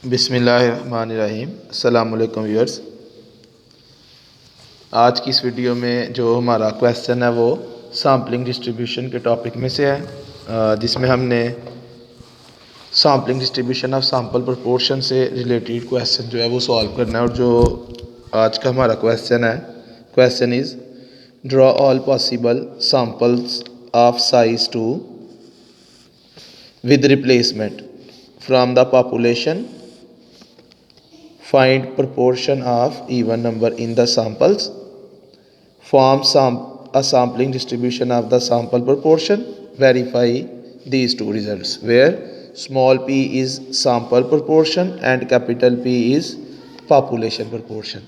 बिस्मिल्लाहिर्रहमानिर्रहीम। अस्सलाम वालेकुम व्यूअर्स। आज की इस वीडियो में जो हमारा क्वेश्चन है वो सैम्पलिंग डिस्ट्रीब्यूशन के टॉपिक में से है, जिसमें हमने sampling distribution of sample proportion से रिलेटेड क्वेश्चन जो है वो सॉल्व करना है। और जो आज का हमारा क्वेश्चन है, question is draw all possible samples of size 2 with replacement from the population. Find proportion of even number in the samples. Form a sampling distribution of the sample proportion. Verify these two results where small p is sample proportion and capital P is population proportion.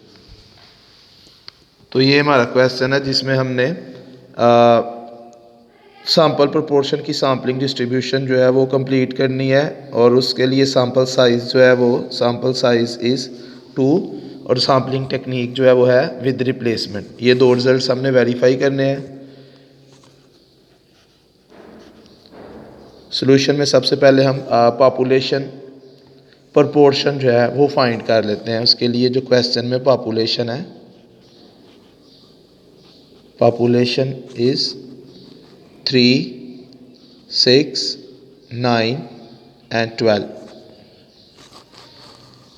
तो ये हमारा question है जिसमें हमने sample proportion की sampling distribution जो है वो कंप्लीट करनी है। और उसके लिए सैम्पल साइज़ जो है वो सैम्पल साइज़ इज़ 2 और सैम्पलिंग टेक्निक जो है वो है विद रिप्लेसमेंट। ये दो रिजल्ट्स हमने वेरीफाई करने हैं। सॉल्यूशन में सबसे पहले हम पॉपुलेशन प्रोपोर्शन जो है वो फाइंड कर लेते हैं। उसके लिए जो क्वेश्चन में पॉपुलेशन है, population is 3, 6, 9 and 12।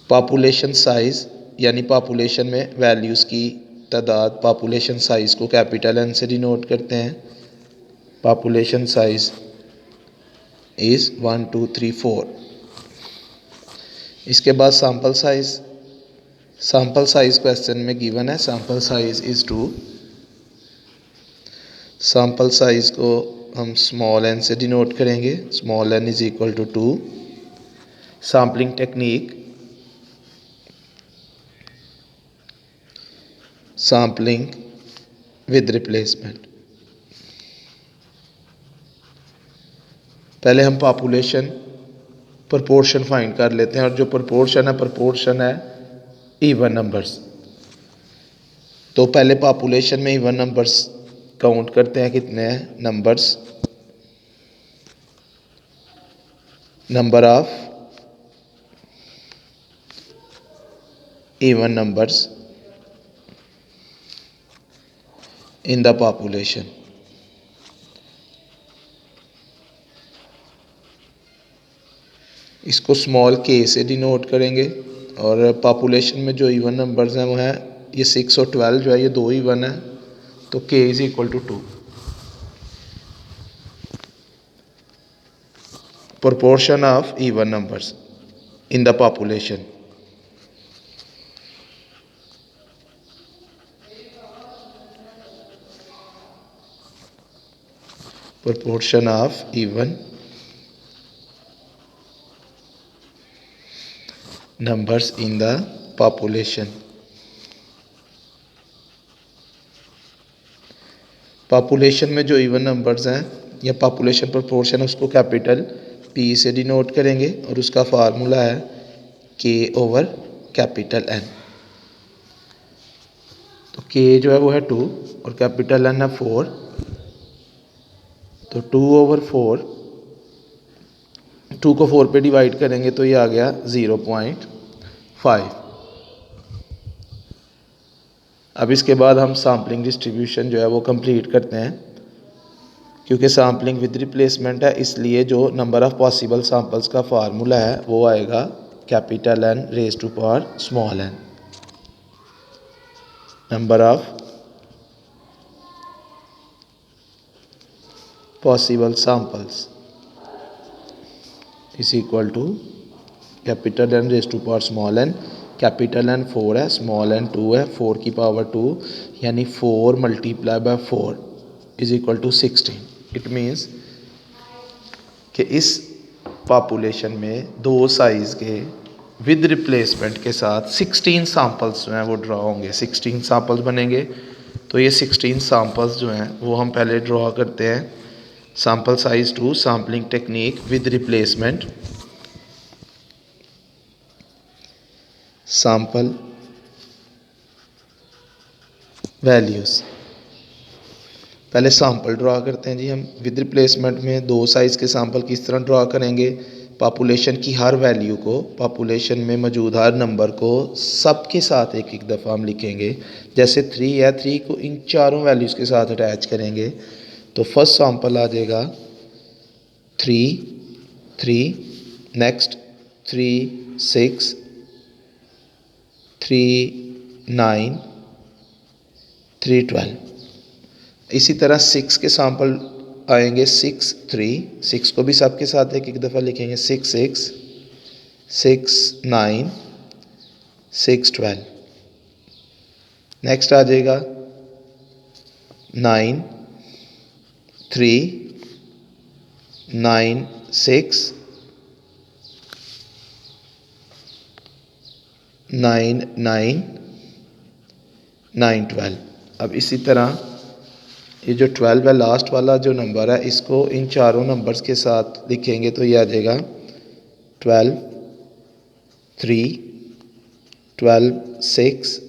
Population size यानी पॉपुलेशन में वैल्यूज़ की तादाद, पॉपुलेशन साइज़ को कैपिटल एन से डिनोट करते हैं। Population size is 1 2 3 4। इसके बाद सैम्पल साइज़ क्वेश्चन में गिवन है। Sample size is 2। Sample size को हम स्मॉल एन से डिनोट करेंगे। Small n is equal to 2। Sampling technique, sampling with replacement. पहले हम पॉपुलेशन प्रोपोर्शन फाइंड कर लेते हैं। और जो प्रोपोर्शन है इवन नंबर्स। तो पहले पॉपुलेशन में इवन नंबर्स काउंट करते हैं। कितने हैं numbers? Number of even numbers in the population. इसको स्मॉल के से डिनोट करेंगे। और पॉपुलेशन में जो इवन नंबर्स हैं वो हैं ये 6 और 12 जो है ये दो इवन है। तो k is equal to 2। Proportion of even numbers in the population. Proportion of even numbers in the population. Population में जो इवन नंबर्स हैं या पॉपुलेशन प्रोपोर्शन है उसको कैपिटल P से डिनोट करेंगे। और उसका फार्मूला है K ओवर कैपिटल N। तो K जो है वो है 2 और कैपिटल N है 4। तो 2 ओवर 4, 2 को 4 पे डिवाइड करेंगे तो ये आ गया 0.5। अब इसके बाद हम सैम्पलिंग डिस्ट्रीब्यूशन जो है वो कंप्लीट करते हैं। क्योंकि सैम्पलिंग विद रिप्लेसमेंट है इसलिए जो नंबर ऑफ़ पॉसिबल सैम्पल्स का फार्मूला है वो आएगा capital N raise to power small n। Number of possible samples is equal to capital N raise to power small n। Capital N 4 है, small n 2 है। 4 की पावर 2 यानी 4 multiply by 4 is equal to 16। It means कि इस population में दो size के with replacement के साथ 16 सैम्पल्स जो हैं वो ड्रॉ होंगे। 16 सैम्पल्स बनेंगे। तो ये 16 सैम्पल्स जो हैं वो हम पहले ड्रॉ करते हैं। Sample size 2, sampling technique with replacement. Sample values पहले सैम्पल ड्रॉ करते हैं जी हम। विद रिप्लेसमेंट में दो साइज़ के सैम्पल किस तरह ड्रॉ करेंगे? पॉपुलेशन की हर वैल्यू को, पॉपुलेशन में मौजूद हर नंबर को सब के साथ एक एक दफ़ा हम लिखेंगे। जैसे 3 है, 3 को इन चारों वैल्यूज़ के साथ अटैच करेंगे तो फर्स्ट सैंपल आ जाएगा 3 3, नेक्स्ट 3 6 3 9 3 12। इसी तरह 6 के सैंपल आएंगे 6 3, 6 को भी सब के साथ एक एक दफ़ा लिखेंगे 6 6 6 9 6 12। नेक्स्ट आ जाएगा 9 3 9 6 9 9 9 12। अब इसी तरह ये जो 12 है लास्ट वाला जो नंबर है, इसको इन चारों नंबर्स के साथ लिखेंगे तो ये आ जाएगा 12 3 12 6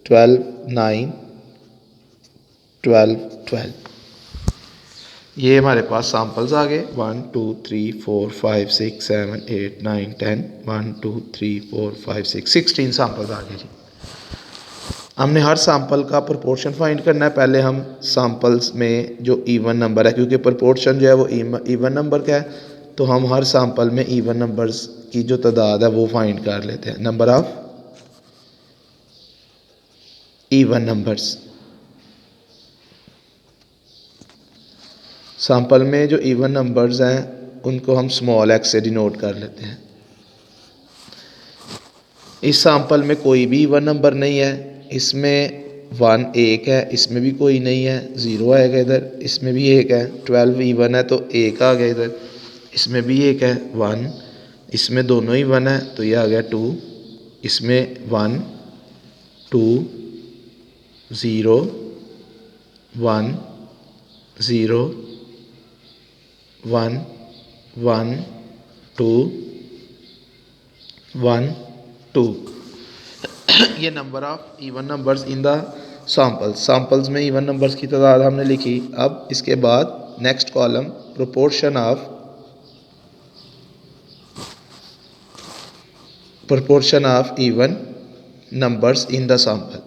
12 9 12 12। ये हमारे पास सैम्पल्स आ गए 1 2 3 4 5 6 7 8 9 10 1 2 3 4 5 6 16 सैम्पल्स आ गए जी। हमने हर सैम्पल का प्रोपोर्शन फाइंड करना है। पहले हम सैम्पल्स में जो इवन नंबर है, क्योंकि प्रोपोर्शन जो है वो इवन नंबर का है, तो हम हर सैम्पल में इवन नंबर्स की जो तादाद है वो फाइंड कर लेते हैं। Number of even numbers, sample में जो इवन नंबर्स हैं उनको हम स्मॉल एक्स से डिनोट कर लेते हैं। इस सैम्पल में कोई भी इवन नंबर नहीं है, इसमें 1 1 है, इसमें भी कोई नहीं है, 0 आएगा इधर, इसमें भी 1 है, 12 इवन है तो 1 आ गया इधर, इसमें भी 1 है 1, इसमें दोनों ही 1 है तो ये आ गया 2, इसमें 1 2 0 1 0 1 1 2 1 2। ये number of even numbers in the samples में इवन नंबर्स की तादाद हमने लिखी। अब इसके बाद next column proportion of even numbers in the sample.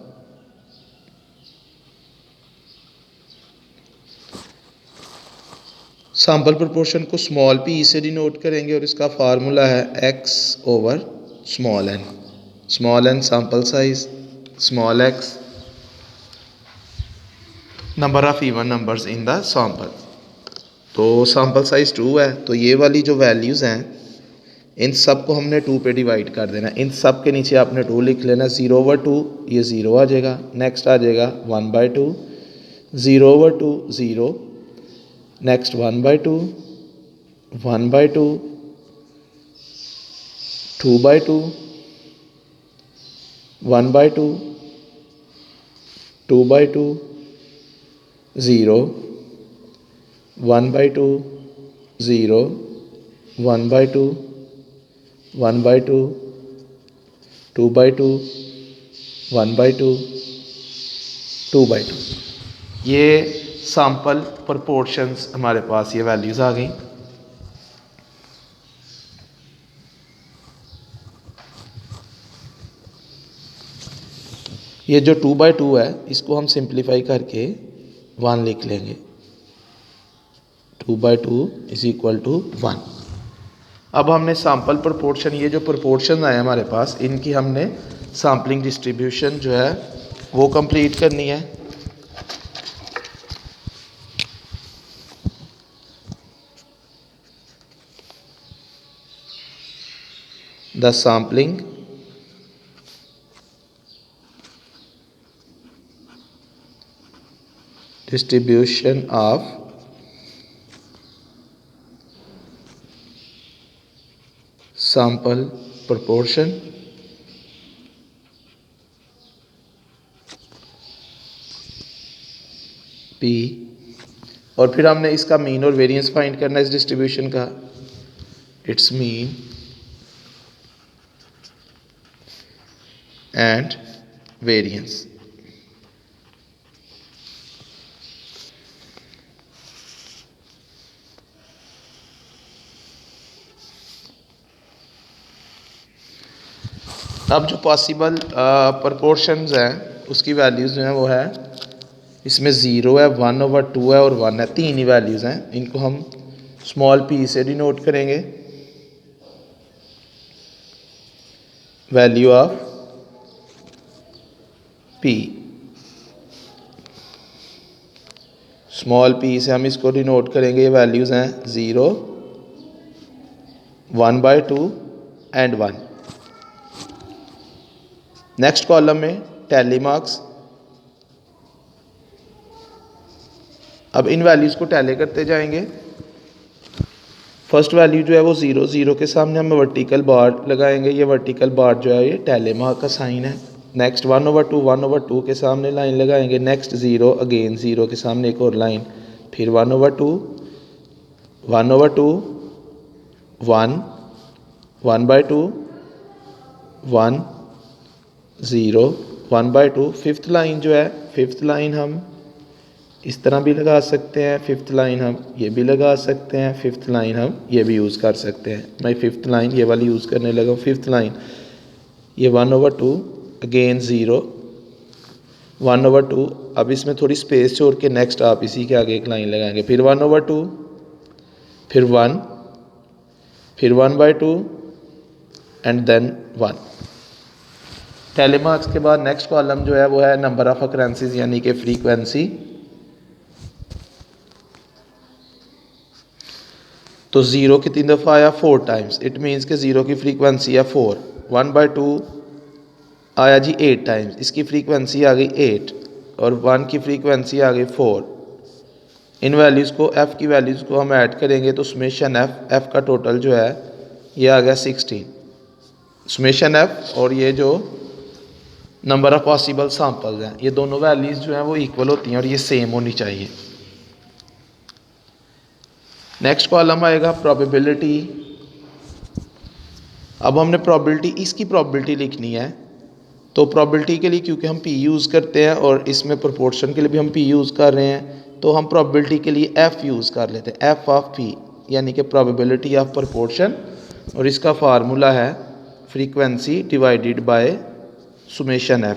Sample proportion को स्मॉल p से डिनोट करेंगे और इसका फार्मूला है x over small n। Small n sample size, small x number of even numbers in the sample. तो sample size 2 है तो ये वाली जो वैल्यूज़ हैं इन सब को हमने 2 पे डिवाइड कर देना। इन सब के नीचे आपने 2 लिख लेना। 0/2 ये 0 आ जाएगा। नेक्स्ट आ जाएगा 1/2, 0/2 0, नेक्स्ट 1/2 1/2, 2/2 1/2, 2/2 0, 1/2 0, 1/2 1/2, 2/2 1/2 2/2। ये सैम्पल प्रोपोर्शंस हमारे पास ये वैल्यूज़ आ गई। ये जो 2/2 है इसको हम सिंप्लीफाई करके 1 लिख लेंगे। 2/2 इज इक्वल टू 1। अब हमने सैम्पल प्रोपोर्शन, ये जो प्रोपोर्शन आए हमारे पास, इनकी हमने सैम्पलिंग डिस्ट्रीब्यूशन जो है वो कंप्लीट करनी है। The sampling distribution of sample proportion P, और फिर हमने इसका मीन और वेरिएंस फाइंड करना है इस डिस्ट्रीब्यूशन का। It's mean and variance. अब जो पॉसिबल प्रपोर्शंस हैं उसकी वैल्यूज़ जो हैं वो है, इसमें 0 है, 1/2 है और 1 है, तीन ही वैल्यूज़ हैं। इनको हम स्मॉल p से डिनोट करेंगे, value of p। Small p से हम इसको डिनोट करेंगे, ये वैल्यूज़ हैं 0, 1/2 एंड 1। नेक्स्ट कॉलम में टैली मार्क्स। अब इन वैल्यूज़ को टैली करते जाएंगे। फर्स्ट वैल्यू जो है वो 0, 0 के सामने हम वर्टिकल बार लगाएंगे, ये वर्टिकल बार जो है ये टैली मार्क का साइन है। नेक्स्ट 1/2, 1/2 के सामने लाइन लगाएंगे। नेक्स्ट 0, अगेन 0 के सामने एक और लाइन, फिर 1/2, 1/2, 1, 1/2, 1, 0, 1/2। फिफ्थ लाइन जो है, फिफ्थ लाइन हम इस तरह भी लगा सकते हैं, फिफ्थ लाइन हम ये भी लगा सकते हैं, फिफ्थ लाइन हम ये भी यूज़ कर सकते हैं। मैं फिफ्थ लाइन ये वाली यूज़ करने लगा हूँ। फिफ्थ लाइन ये 1/2, अगेन 0, 1/2। अब इसमें थोड़ी स्पेस छोड़ के नेक्स्ट आप इसी के आगे एक लाइन लगाएंगे, फिर 1/2, फिर 1, फिर 1/2 एंड देन 1। टैली मार्क्स के बाद नेक्स्ट कॉलम जो है वो है नंबर ऑफ अकरेंसेस यानी कि फ्रीक्वेंसी। तो 0 कितनी दफ़ा आया, 4 टाइम्स। इट मीन्स कि 0 की फ्रीक्वेंसी है 4। 1/2 आया जी 8 टाइम्स, इसकी फ्रीक्वेंसी आ गई 8, और 1 की फ्रीक्वेंसी आ गई 4। इन वैल्यूज़ को, f की वैल्यूज़ को हम ऐड करेंगे तो समेशन f का टोटल जो है ये आ गया 16। समेशन f और ये जो नंबर ऑफ पॉसिबल सैंपल्स हैं, ये दोनों वैल्यूज़ जो हैं वो इक्वल होती हैं और ये सेम होनी चाहिए। नेक्स्ट कॉलम आएगा प्रोबेबिलिटी। अब हमने प्रोबेबिलिटी, इसकी प्रोबेबिलिटी लिखनी है। तो प्रोबेबिलिटी के लिए क्योंकि हम p यूज़ करते हैं और इसमें प्रोपोर्शन के लिए भी हम p यूज़ कर रहे हैं, तो हम प्रोबेबिलिटी के लिए f यूज़ कर लेते हैं, f ऑफ p यानी कि प्रोबेबिलिटी ऑफ प्रोपोर्शन। और इसका फार्मूला है frequency divided by summation f।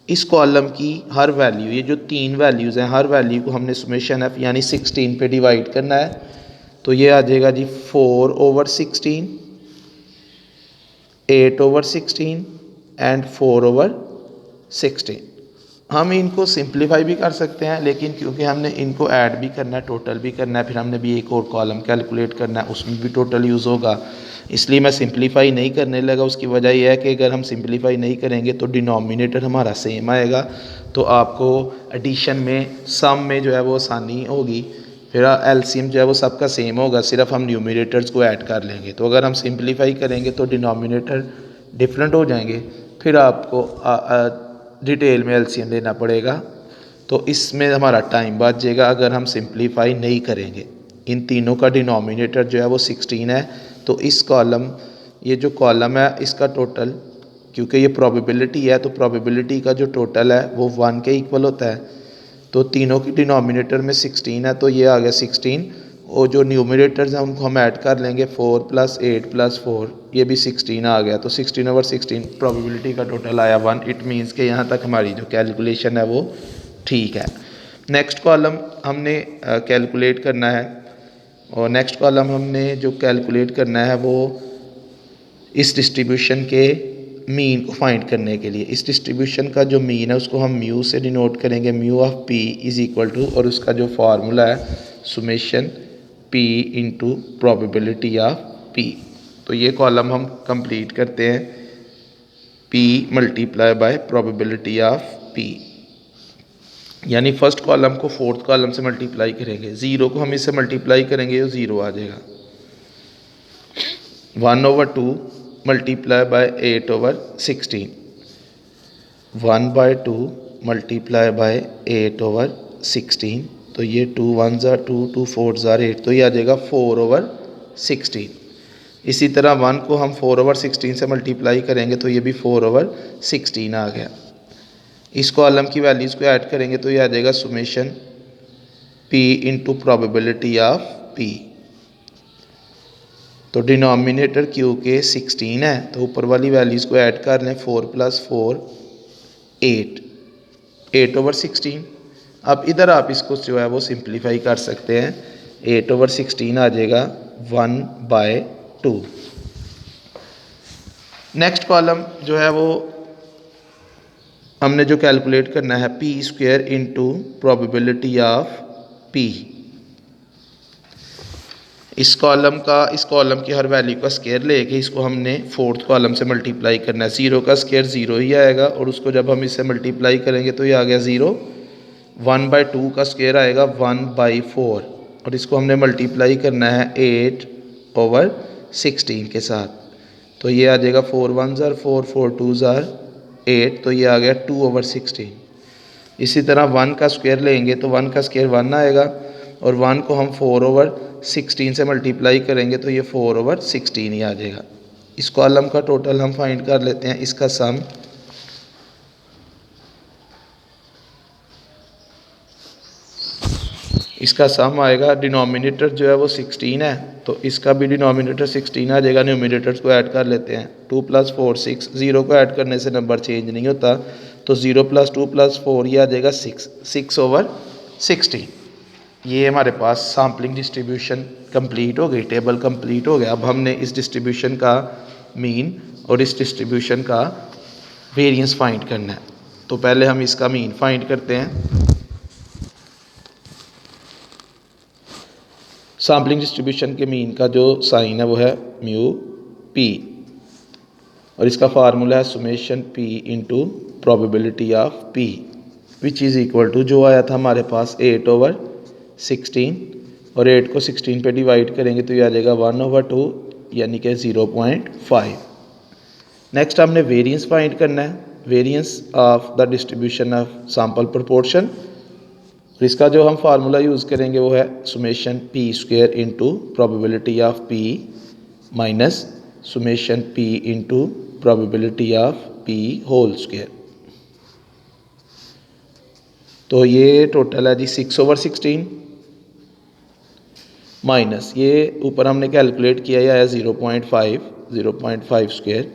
इस कॉलम की हर वैल्यू, ये जो तीन वैल्यूज़ हैं, हर वैल्यू को हमने सुमेशन f यानी 16 पे डिवाइड करना है। तो ये आ जाएगा जी 4/16, 8/16 एंड 4/16। हम इनको सिंप्लीफाई भी कर सकते हैं, लेकिन क्योंकि हमने इनको ऐड भी करना है, टोटल भी करना है, फिर हमने भी एक और कॉलम कैलकुलेट करना है, उसमें भी टोटल यूज़ होगा, इसलिए मैं सिंप्लीफाई नहीं करने लगा। उसकी वजह यह है कि अगर हम सिंप्लीफाई नहीं करेंगे तो डिनोमिनेटर हमारा सेम आएगा, तो आपको एडिशन में, सम में जो है वो आसानी होगी। फिर एलसीएम जो है वो सबका सेम होगा, सिर्फ हम न्यूमिनेटर्स को ऐड कर लेंगे। तो अगर हम सिंप्लीफाई करेंगे तो डिनोमिनेटर डिफरेंट हो जाएंगे, फिर आपको डिटेल में एलसीएम लेना पड़ेगा, तो इसमें हमारा टाइम बच जाएगा अगर हम सिंप्लीफाई नहीं करेंगे। इन तीनों का डिनोमिनेटर जो है वो 16 है। तो इस कॉलम, ये जो कॉलम है इसका टोटल, क्योंकि ये प्रोबेबिलिटी है तो प्रोबेबिलिटी का जो टोटल है वो 1 के इक्वल होता है। तो तीनों की डिनोमिनेटर में 16 है, तो ये आ गया 16, और जो न्यूमिनेटर्स हैं उनको हम ऐड कर लेंगे, 4 + 8 + 4, ये भी 16 आ गया। तो 16/16 प्रोबेबिलिटी का टोटल आया 1। इट मीन्स कि यहाँ तक हमारी जो कैलकुलेशन है वो ठीक है। नेक्स्ट कॉलम हमने कैलकुलेट करना है, और नेक्स्ट कॉलम हमने जो कैलकुलेट करना है वो इस डिस्ट्रीब्यूशन के मीन को फाइंड करने के लिए, इस डिस्ट्रीब्यूशन का जो मीन है उसको हम म्यू से डिनोट करेंगे, mu of p is equal to, और उसका जो फार्मूला है summation p into probability of p। तो ये कॉलम हम कंप्लीट करते हैं, p multiply by probability of p, यानी फर्स्ट कॉलम को फोर्थ कॉलम से मल्टीप्लाई करेंगे, 0 को हम इससे मल्टीप्लाई करेंगे तो 0 आ जाएगा। 1/2 मल्टीप्लाई बाय 8/16, 1/2 मल्टीप्लाई बाय 8/16, तो ये 2 1s are 2, 2 4s are 8, तो ये आ जाएगा 4/16। इसी तरह 1 को हम 4/16 से मल्टीप्लाई करेंगे तो ये भी 4/16 आ गया। इस कॉलम की वैल्यूज़ को ऐड करेंगे तो ये आ जाएगा summation p into probability of p। तो डिनोमिनेटर क्यू के 16 है, तो ऊपर वाली वैल्यूज़ को ऐड कर लें। 4 + 4 8/16। अब इधर आप इसको जो है वो सिंप्लीफाई कर सकते हैं। 8/16 आ जाएगा 1/2। नेक्स्ट कॉलम जो है वो हमने जो कैलकुलेट करना है p² into probability of p। इस कॉलम की हर वैल्यू का स्केयर लेके इसको हमने फोर्थ कॉलम से मल्टीप्लाई करना है। 0 का स्केयर 0 ही आएगा और उसको जब हम इससे मल्टीप्लाई करेंगे तो ये आ गया 0। 1/2 का स्केयर आएगा 1/4 और इसको हमने मल्टीप्लाई करना है 8/16 के साथ। तो ये आ जाएगा 4 1s are 4, 4 2s are 8, तो ये आ गया 2/16। इसी तरह 1 का स्क्वायर लेंगे तो 1 का स्क्वायर 1 आएगा और 1 को हम 4/16 से मल्टीप्लाई करेंगे तो ये 4/16 ही आ जाएगा। इस कॉलम का टोटल हम फाइंड कर लेते हैं। इसका सम आएगा। डिनोमिनेटर जो है वो 16 है, तो इसका भी डिनोमिनेटर 16 आ जाएगा। न्यूमिनेटर्स को ऐड कर लेते हैं। 2 + 4 6। 0 को ऐड करने से नंबर चेंज नहीं होता, तो 0 + 2 + 4 ये आ जाएगा 6/16। ये हमारे पास सैम्पलिंग डिस्ट्रीब्यूशन कंप्लीट हो गई, टेबल कंप्लीट हो गया। अब हमने इस डिस्ट्रीब्यूशन का मीन और इस डिस्ट्रीब्यूशन का वेरिएंस फाइंड करना है। तो पहले हम इसका मीन फाइंड करते हैं। सैम्पलिंग डिस्ट्रीब्यूशन के मीन का जो साइन है वो है μ p और इसका फार्मूला है summation p into probability of p which is equal to जो आया था हमारे पास 8/16 और 8 को 16 पे डिवाइड करेंगे तो ये आ जाएगा 1/2 यानी कि 0.5। नेक्स्ट हमने वेरिएंस फाइंड करना है। Variance of the distribution of sample proportion, तो इसका जो हम फार्मूला यूज़ करेंगे वो है summation p² into probability of p minus summation p into probability of p whole square. तो ये टोटल है जी 6/16 माइनस ये ऊपर हमने कैलकुलेट किया है 0.5 स्क्वायर।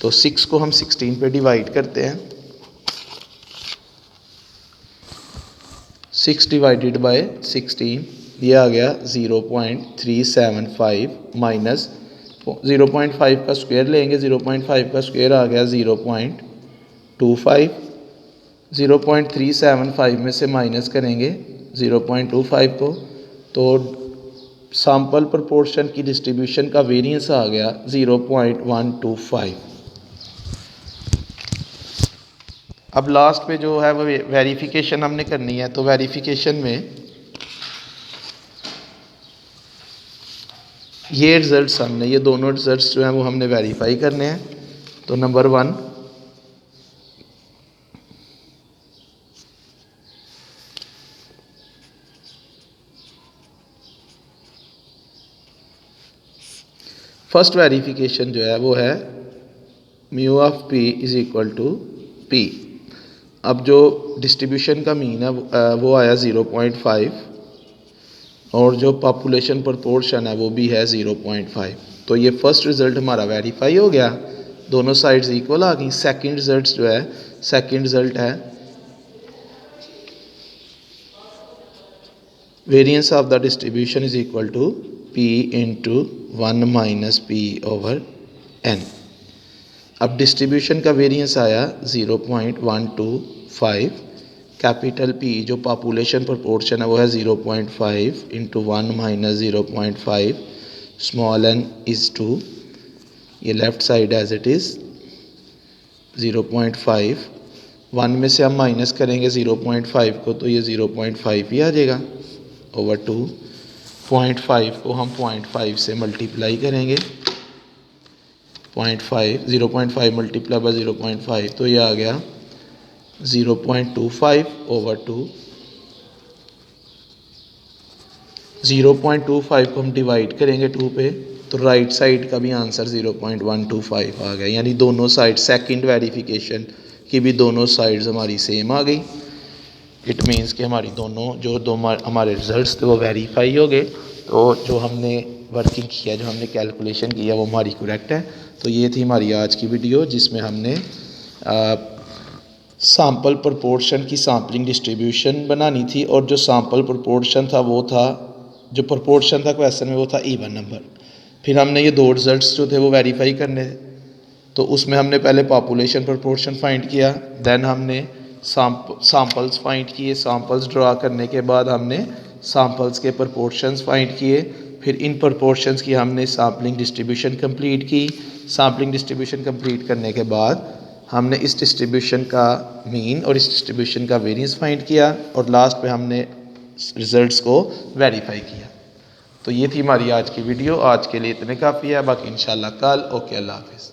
तो 6 को हम 16 पे डिवाइड करते हैं। 6 डिवाइडेड बाय 16 ये आ गया 0.375 माइनस 0.5 का स्क्वायर लेंगे। 0.5 का स्क्वायर आ गया 0.25। 0.375 में से माइनस करेंगे 0.25 को, तो सैम्पल प्रोपोर्शन की डिस्ट्रीब्यूशन का वेरिएंस आ गया 0.125। अब लास्ट पे जो है वो वेरिफिकेशन हमने करनी है। तो वेरिफिकेशन में ये रिजल्ट्स हमने ये दोनों रिजल्ट्स जो हैं वो हमने वेरीफाई करने हैं। तो नंबर 1, फर्स्ट वेरिफिकेशन जो है वो है μ(p) is equal to p। अब जो डिस्ट्रीब्यूशन का मीन है वो आया 0.5 और जो पॉपुलेशन प्रोपोर्शन है वो भी है 0.5। तो ये फर्स्ट रिज़ल्ट हमारा वेरीफाई हो गया, दोनों साइड्स इक्वल आ गई। सेकंड रिज़ल्ट है variance of the distribution is equal to p into 1 minus p/n। अब डिस्ट्रीब्यूशन का वेरिएंस आया 0.125। कैपिटल P जो पॉपुलेशन प्रोपोर्शन है वो है 0.5 into 1 minus 0.5, small n is 2। ये left side as it is 0.5। 1 में से हम माइनस करेंगे 0.5 को तो ये 0.5 ही आ जाएगा ओवर 2। 0.5 को हम 0.5 से मल्टीप्लाई करेंगे। 0.5 मल्टीप्लाई बाय 0.5 तो ये आ गया 0.25 ओवर 2। 0.25 को हम डिवाइड करेंगे 2 पे तो राइट साइड का भी आंसर 0.125 आ गया। यानी दोनों साइड सेकंड वेरिफिकेशन की भी दोनों साइड्स हमारी सेम आ गई। इट मीन्स कि हमारी हमारे रिजल्ट्स थे वो वेरीफाई हो गए। तो जो हमने वर्किंग किया, जो हमने कैलकुलेशन किया वो हमारी करेक्ट है। तो ये थी हमारी आज की वीडियो जिसमें हमने सैम्पल प्रपोर्शन की सैम्पलिंग डिस्ट्रीब्यूशन बनानी थी, और जो सैम्पल प्रपोर्शन था वो था, जो प्रपोर्शन था क्वेश्चन में वो था इवन नंबर। फिर हमने ये दो रिजल्ट्स जो थे वो वेरीफाई करने थे। तो उसमें हमने पहले पॉपुलेशन प्रपोर्शन फाइंड किया, देन हमने सैम्पल्स फाइंड किए, सैम्पल्स ड्रा करने के बाद हमने सैम्पल्स के प्रपोर्शंस फाइंड किए, फिर इन प्रपोर्शंस की हमने सैम्पलिंग डिस्ट्रीब्यूशन कंप्लीट की। सैम्पलिंग डिस्ट्रीब्यूशन कंप्लीट करने के बाद हमने इस डिस्ट्रीब्यूशन का मीन और इस डिस्ट्रीब्यूशन का वेरिएंस फाइंड किया, और लास्ट में हमने रिजल्ट्स को वेरीफाई किया। तो ये थी हमारी आज की वीडियो। आज के लिए इतने काफ़ी है, बाकी इंशाल्लाह कल। ओके, अल्लाह हाफिज़।